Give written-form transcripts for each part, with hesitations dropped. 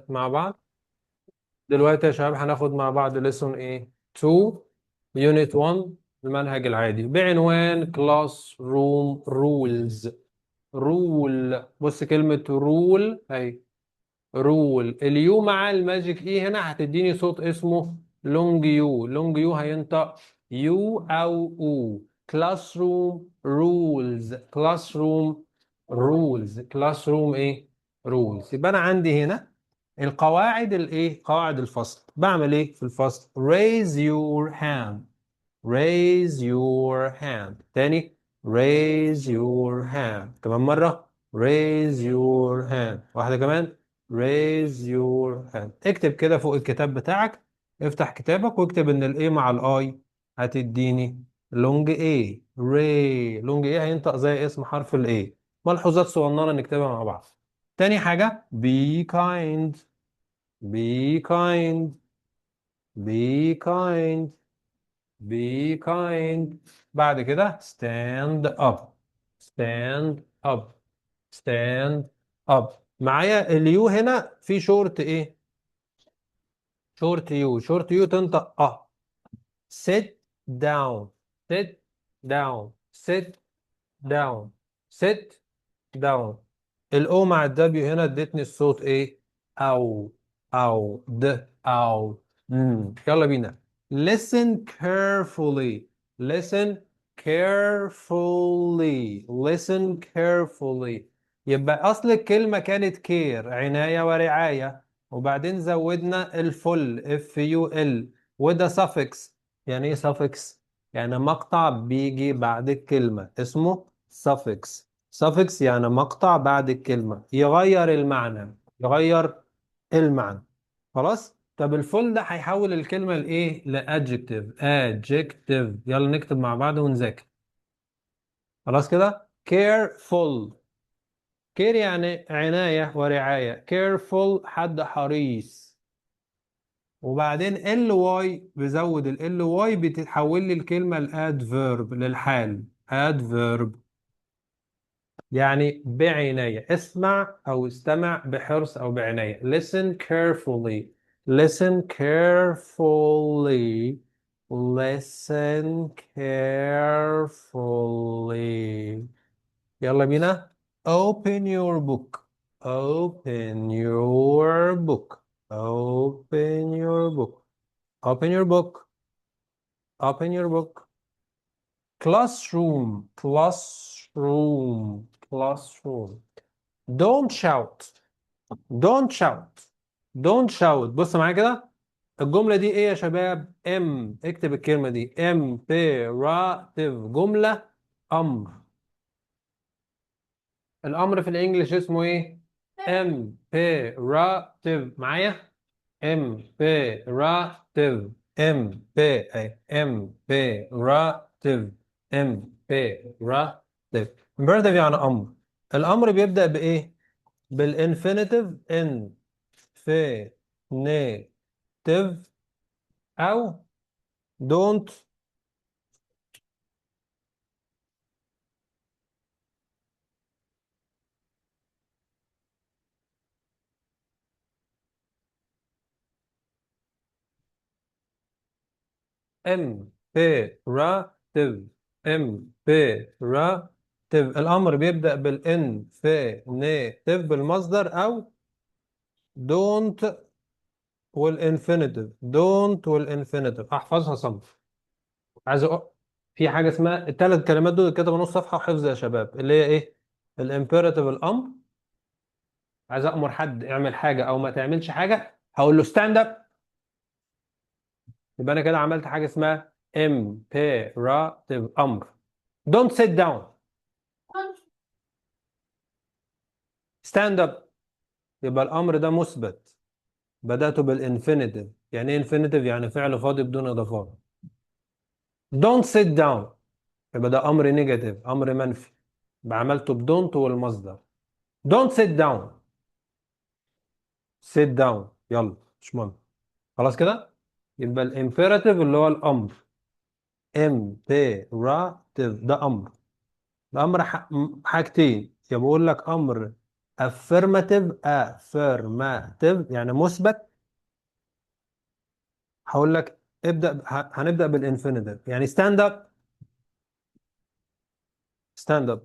مع بعض دلوقتي يا شباب هناخد مع بعض ليسون ايه 2 يونت 1 المنهج العادي بعنوان كلاس روم رولز. رول، بص كلمة رول اهي. رول اليو مع الماجيك اي هنا هتديني صوت اسمه لونج يو. لونج يو هينطق يو او او. كلاس روم رولز. كلاس روم رولز. كلاس روم ايه رولز. يبقى انا عندي هنا القواعد الايه قواعد الفصل. بعمل ايه في الفصل؟ raise your hand. raise your hand تاني. raise your hand كمان مرة. raise your hand واحدة كمان. raise your hand. اكتب كده فوق الكتاب بتاعك. افتح كتابك واكتب ان الاي مع الاي هتديني لونج اي. ري لونج اي هينطق زي اسم حرف الاي. ملحوظات صغننة نكتبها مع بعض. تاني حاجة be kind. be kind. be kind. be kind. بعد كده stand up. stand up. stand up. معايا اليو هنا في شورت ايه؟ شورت يو. شورت يو تنطق اه. sit down. sit down. sit down. sit down. الاو مع الدبليو هنا ادتني الصوت ايه؟ او. او او. يلا بينا. listen carefully. listen carefully. listen carefully. يبقى اصل الكلمة كانت كير عناية ورعاية، وبعدين زودنا الفل اف يو ال، وده suffix. يعني ايه suffix؟ يعني مقطع بيجي بعد الكلمة اسمه suffix. suffix يعني مقطع بعد الكلمة يغير المعنى. يغير المعنى. خلاص. طب الفول ده هيحول الكلمة لإيه؟ لأدجكتيف. adjective. يلا نكتب مع بعض ونذاكر. خلاص كده. careful. care يعني عناية ورعاية. careful حد حريص. وبعدين ال واي بزود ال واي بتتحول لي الكلمة الادفيرب للحال. adverb يعني بعناية. اسمع أو استمع بحرص أو بعناية. listen carefully. listen carefully. listen carefully. يلا بينا. open your book. open your book. open your book. open your book. open your book. classroom. classroom. classroom. don't shout. don't shout. don't shout. بص معايا كده. الجملة دي ايه يا شباب؟ اكتب الكلمة دي imperative. جملة امر. الامر في الانجليش اسمه ايه؟ imperative. معايا. imperative. imperative. imperative. imperative يعني امر. الامر بيبدأ بايه؟ بالانفينيتيف ان. في نيتيف او دونت. imperative. imperative. الامر بيبدأ بالانفينيتيف بالمصدر او دونت والانفينيتيف. دونت والانفينيتيف احفظها صنف. عايز في حاجه اسمها الثلاث كلمات دول كتبوا نص صفحه وحفظ يا شباب، اللي هي ايه؟ الامبيراتيف الامر. عايز امر حد اعمل حاجه او ما تعملش حاجه هقول له ستاند اب. يبقى انا كده عملت حاجه اسمها imperative امر. don't sit down. stand up. يبقى الامر ده مثبت. بدأته بالانفينيتيف. يعني ايه انفينيتيف؟ يعني فعل فاضي بدون اضافات. don't sit down. يبقى ده امر نيجاتيف، امر منفي. يبقى عملته بدونت والمصدر. don't sit down. sit down. يلا مش مهم. خلاص كده. يبقى الامبيراتيف اللي هو الامر. imperative ده امر. الامر حاجتين. يا بقول لك امر affirmative يعني مثبت. هقول لك هنبدأ بالانفينيتيف، يعني stand up stand up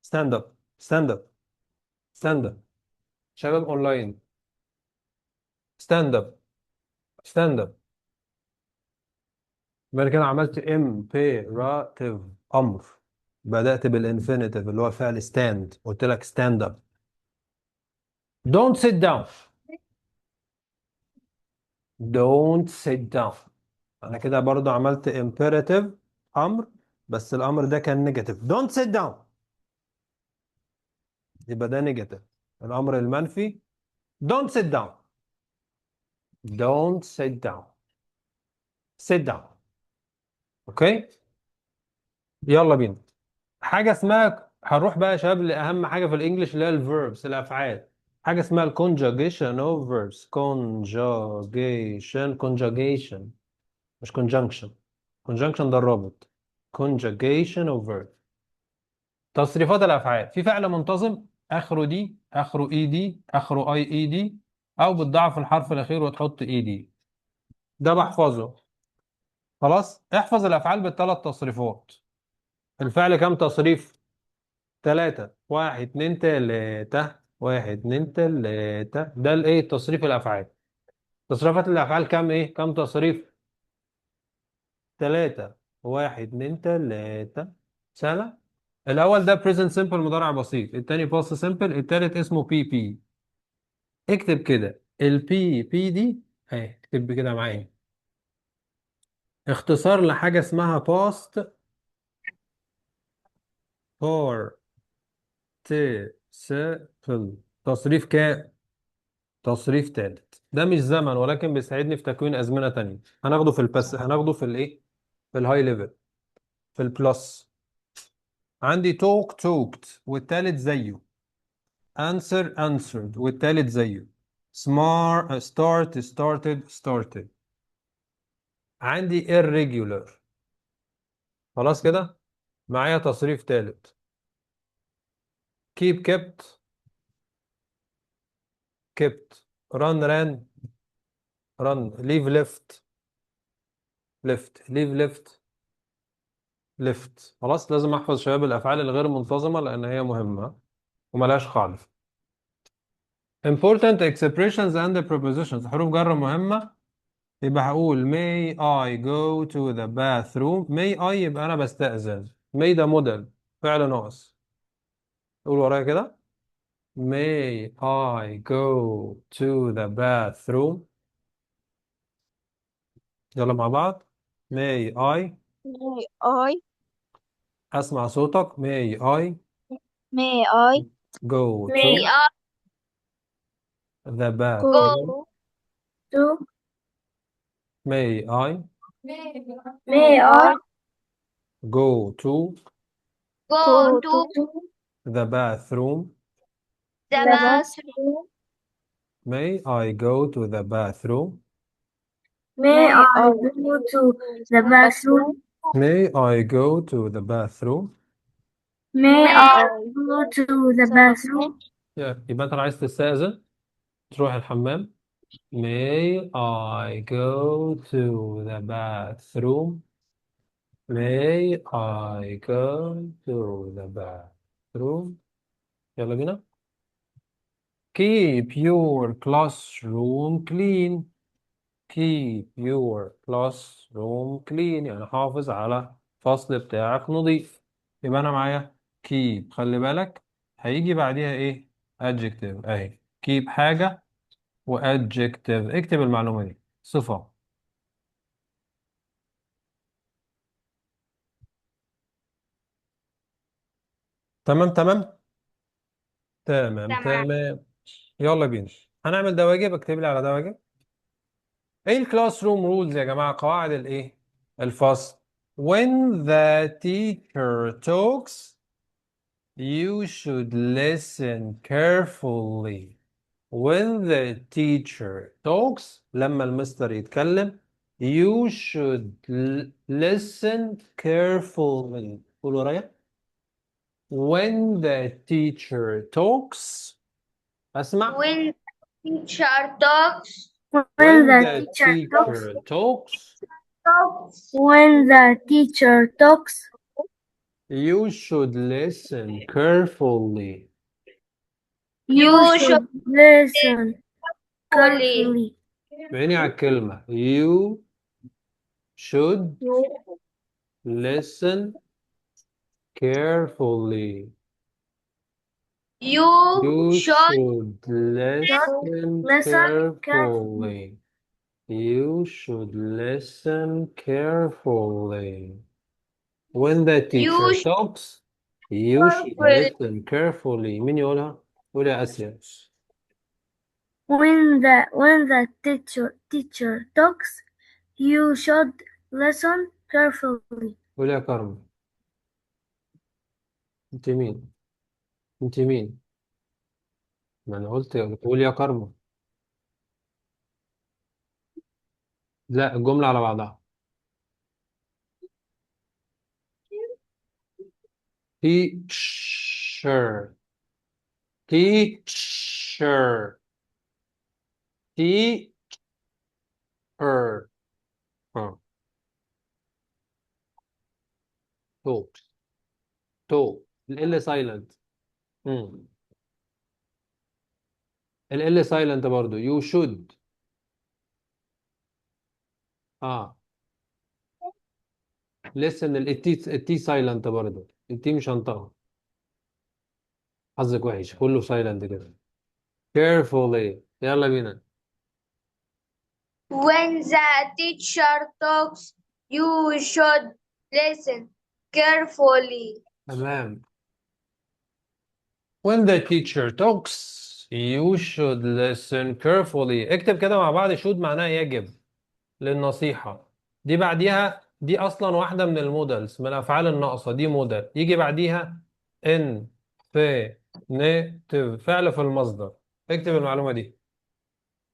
stand up stand up stand up. شباب اونلاين، stand up stand up. بعد كده عملت imperative، امر. بدأت بالانفينيتيف اللي هو فعل stand، قلت لك stand up. don't sit down don't sit down. انا كده برضو عملت imperative، امر، بس الامر ده كان نيجاتيف. don't sit down يبقى ده نيجاتيف. الامر المنفي don't sit down don't sit down sit down. اوكي، يلا بينا. حاجه اسمها، هنروح بقى يا شباب لاهم حاجه في الانجليش اللي هي الفيربس، الافعال. حاجه اسمها الكونجوجيشن اوف فيربس. conjugation مش conjunction. conjunction ده الرابط. conjugation of verb. تصريفات الافعال. في فعل منتظم اخره دي، اخره اي دي، اخره اي اي دي، او بتضعف الحرف الاخير وتحط اي دي. ده بحفظه. خلاص، احفظ الافعال بالثلاث تصريفات. الفعل كام تصريف؟ ثلاثة. واحد اتنين تلاتة، واحد اتنين تلاتة. ده الايه؟ تصريف الافعال. تصريفات الافعال كام ايه؟ كام تصريف؟ ثلاثة. واحد اتنين تلاتة. سهلة. الاول ده present simple مضارع بسيط، التاني past simple، التالت اسمه بي بي. اكتب كده البي بي دي اهي، اكتب كده معايا. اختصار لحاجة اسمها past participle. تصريف تصريف تالت. ده مش زمن ولكن بيساعدني في تكوين أزمنة تانية. هناخده في البس، هناخده في الايه، في الهاي ليفل، في البلس. عندي talk talked والتالت زيه. answer answered والتالت زيه. started. عندي irregular. خلاص كده. معايا تصريف تالت. kept run leave left. خلاص، لازم احفظ شباب الافعال الغير منتظمه لان هي مهمه وملهاش قاعده. important expressions and prepositions، حروف جر مهمه. يبقى هقول may I go to the bathroom. may I يبقى انا بستأذن. may ده موديل، فعل ناقص. قول ورايا كده. may I go to the bathroom. يلا مع بعض. may I. May I, اسمع صوتك. may I may I go May to I the go bathroom. to may I May I go to go to the bathroom. the bathroom? may I go to the bathroom. May I go to the bathroom? may I go to the bathroom. May I go to the bathroom? يبقى انت عايز تستأذن تروح الحمام. may I go to the bathroom. may I go to the bathroom. يلا بينا. keep your classroom clean. keep your classroom clean يعني حافظ على الفصل بتاعك نظيف. يبقى انا معايا keep، خلي بالك هيجي بعديها ايه؟ adjective اهي. keep حاجة و adjective. اكتب المعلومة دي، صفة. تمام تمام تمام تمام. تمام. يلا بينا هنعمل ده واجب. اكتب لي على ده واجب. ايه الكلاس روم رولز يا جماعة؟ قواعد الايه؟ الفصل. when the teacher talks you should listen carefully. when the teacher talks، لما المستر يتكلم you should listen carefully. قول ورايا. when the teacher talks اسمع. When teacher talks, When when the the teacher talks, teacher talks when the teacher talks, you should listen carefully. you you should should listen fully. carefully. عيني على الكلمة you should listen carefully. You You should should listen Listen carefully. carefully. You should listen carefully. When the teacher you should talks, you should fully. listen carefully. مين يقولها؟ قول يا آسيا. When the teacher talks, you should listen carefully. قول يا كرم. انت مين؟ انت مين؟ ما انا قلت قول يا كرم. لا الجملة على بعضها. Teacher. Teacher. Teacher. اه talk. talk. ال سايلنت. ال سايلنت برضو. You should. اه listen. التي سايلنت برضو. التي مش هنطقها. حظك وحش كله سايلنت كده. carefully. يلا بينا. When the teacher talks, you should listen carefully. تمام. When the teacher talks, you should listen carefully. اكتب كده مع بعض. should معناها يجب للنصيحة. دي بعديها دي أصلا واحدة من المودلز من الأفعال الناقصة. دي مودل يجي بعديها infinitive فعل في المصدر. اكتب المعلومة دي.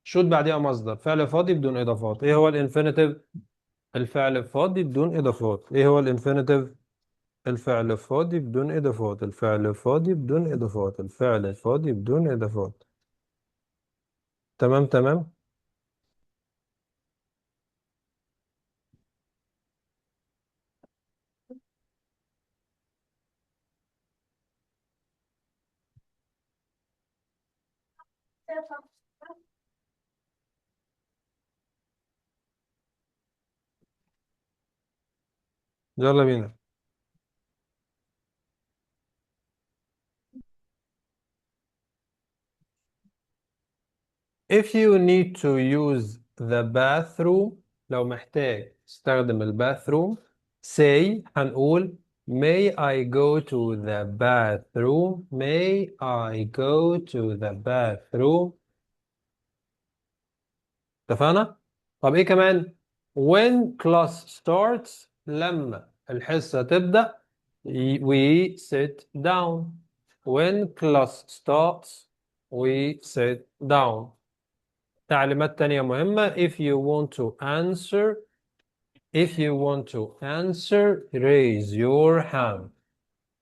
should بعديها مصدر فعل فاضي بدون إضافات. إيه هو الانفينيتيف؟ الفعل الفاضي بدون إضافات. إيه هو الانفينيتيف؟ الفعل الفاضي بدون إضافات. الفعل الفاضي بدون إضافات. الفعل الفاضي بدون إضافات. تمام تمام. يلا بينا. If you need to use the bathroom لو محتاج تستخدم الباثروم say هنقول may I go to the bathroom. may I go to the bathroom. اتفقنا؟ طب ايه كمان؟ when class starts لما الحصة تبدأ we sit down. when class starts we sit down. تعليمات تانية مهمة. if you want to answer raise your hand.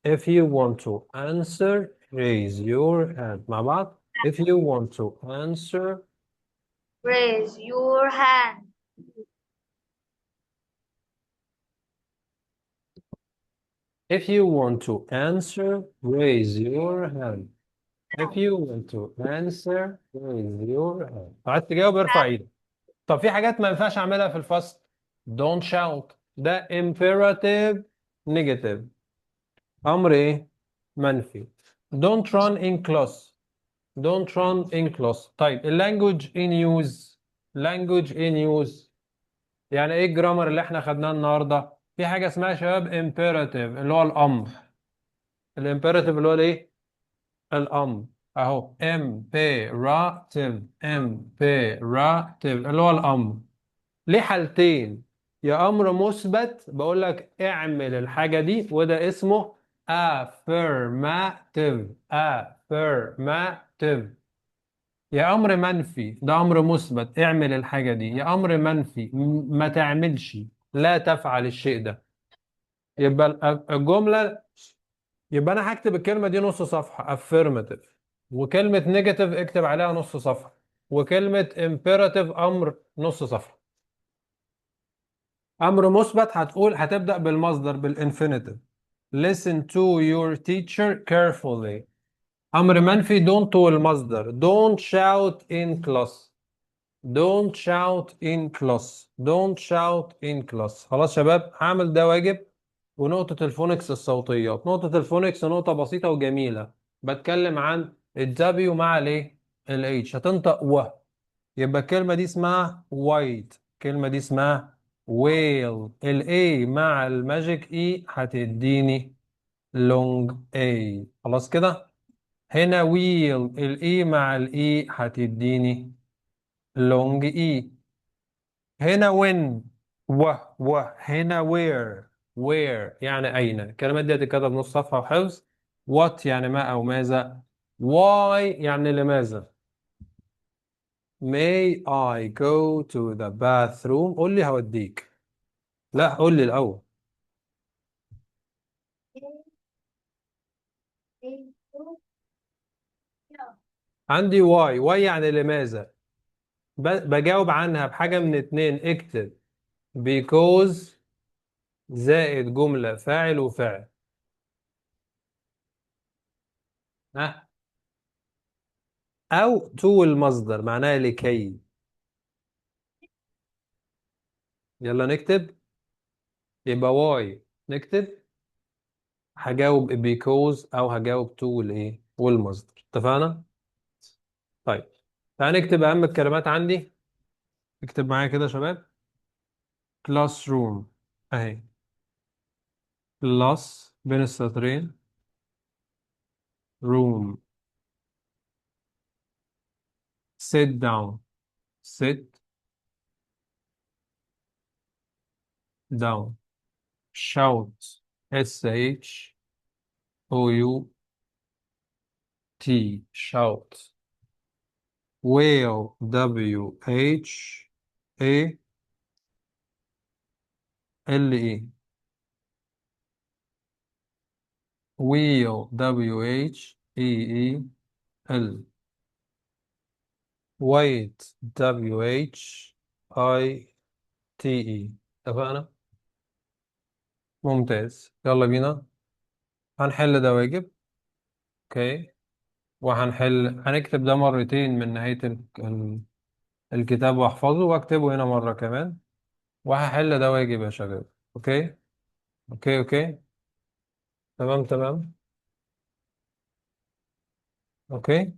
if you want to answer raise your hand مع بعض. if you want to answer Raise your hand. if you want to answer raise your hand. if you want to answer raise your hand. عايز تجاوب ارفع ايدك. طب في حاجات ما ينفعش اعملها في الفصل. don't shout. ده imperative negative. امر ايه؟ منفي. don't run in class. don't run in class. طيب language in use. language in use يعني ايه الجرامر اللي احنا خدناه النهارده؟ في حاجه اسمها يا شباب imperative اللي هو الامر. الامبيراتيف اللي هو الايه؟ الامر. اهو imperative. imperative اللي هو الامر. ليه حالتين. يا امر مثبت بقول لك اعمل الحاجه دي وده اسمه affirmative. affirmative. يا امر منفي ده امر مثبت اعمل الحاجه دي. يا امر منفي ما تعملش لا تفعل الشيء ده. يبقى الجمله. يبقى انا هكتب الكلمه دي نص صفحه affirmative. وكلمة نيجاتيف اكتب عليها نص صفحة، وكلمة imperative أمر نص صفحة. أمر مثبت هتبدأ بالمصدر بالinfinitive. Listen to your teacher carefully. أمر منفي don't والمصدر. Don't shout in class. Don't shout in class. Don't shout in class. خلاص شباب، هعمل ده واجب. ونقطة الفونكس الصوتيات. نقطة الفونكس نقطة بسيطة وجميلة. بتكلم عن الW مع الايه؟ الH. هتنطق و. يبقى الكلمة دي اسمها white. الكلمة دي اسمها whale. A مع الماجيك E هتديني long A. خلاص كده. هنا wheel E مع E هتديني long E. هنا when هنا where يعني أين. الكلمات دي هتتكتب نص صفحة وحفظ. what يعني ما أو ماذا. why يعني لماذا. may I go to the bathroom. قول لي هوديك. لا قول لي الأول. عندي why يعني لماذا. بجاوب عنها بحاجة من اتنين. اكتب because زائد جملة فاعل وفعل. ها. أو to المصدر معناها لكي. يلا نكتب. يبقى why نكتب. هجاوب because أو هجاوب to والإيه والمصدر. اتفقنا؟ طيب تعال نكتب أهم الكلمات عندي. اكتب معايا كده يا شباب. classroom أهي. class بين السطرين. room. sit down. sit down. shout. shout. shout. whale. whale. wheel. wheel. white. white. اتفقنا؟ ممتاز، يلا بينا. هنحل ده واجب. اوكي. هنكتب ده مرتين من نهاية الكتاب واحفظه، واكتبه هنا مرة كمان. وهحل ده واجب يا شباب. اوكي. اوكي. اوكي. تمام. تمام. اوكي.